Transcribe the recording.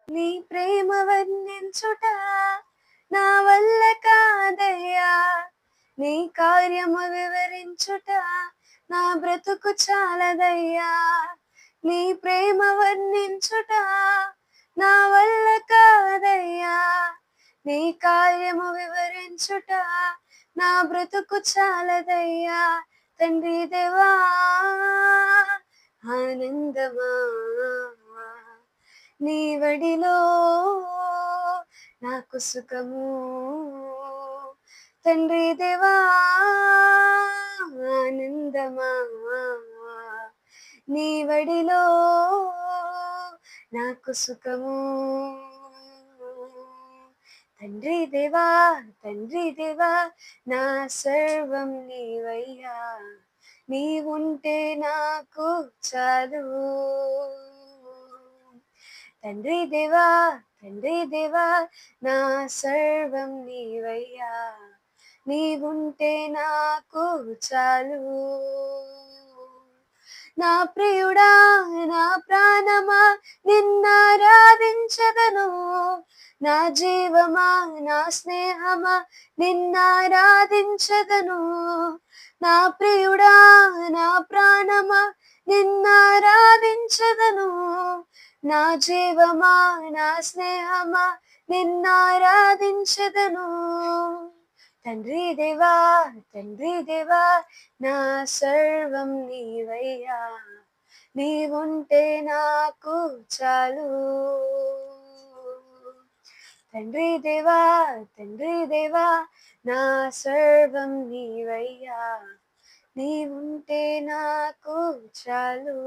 నీ ప్రేమ వర్ణించుట నా వల్ల కాదయ్యా, నీ కార్యము వివరించుట నా బ్రతుకు చాలదయ్యా. నీ ప్రేమ వర్ణించుట నా వల్ల కాదయ్యా, నీ కార్యము వివరించుట నా బ్రతుకు చాలదయ్యా. తండ్రి దేవా ఆనందమా, నీ వడిలో నాకు సుఖము. తండ్రి దేవా ఆనందమా, నీ వడిలో నాకు సుఖము. తండ్రి దేవా, తండ్రి దేవా, నా సర్వం నీవయ్యా, నీవుంటే నాకు చాలు. తండ్రి దేవా, తండ్రి దేవా, నా సర్వం నీవయ్యా, నీవుంటే నాకు చాలు. నా ప్రియుడా, నా ప్రాణమా, నిన్నారాధించదను. నా జీవమా, నా స్నేహమా, నిన్నారాధించదను. నా ప్రియుడా, నా ప్రాణమా, నిన్నారాధించదను. నా జీవమా, నా స్నేహమా, నిన్నారాధించదను. తండ్రి దేవా, తండ్రి దేవా, నా సర్వం నీవయ్యా, నీవుంటే నాకు చాలు. తండ్రి దేవా, తండ్రి దేవా, నా సర్వం నీవయ్యా, నీవుంటే నాకు చాలు.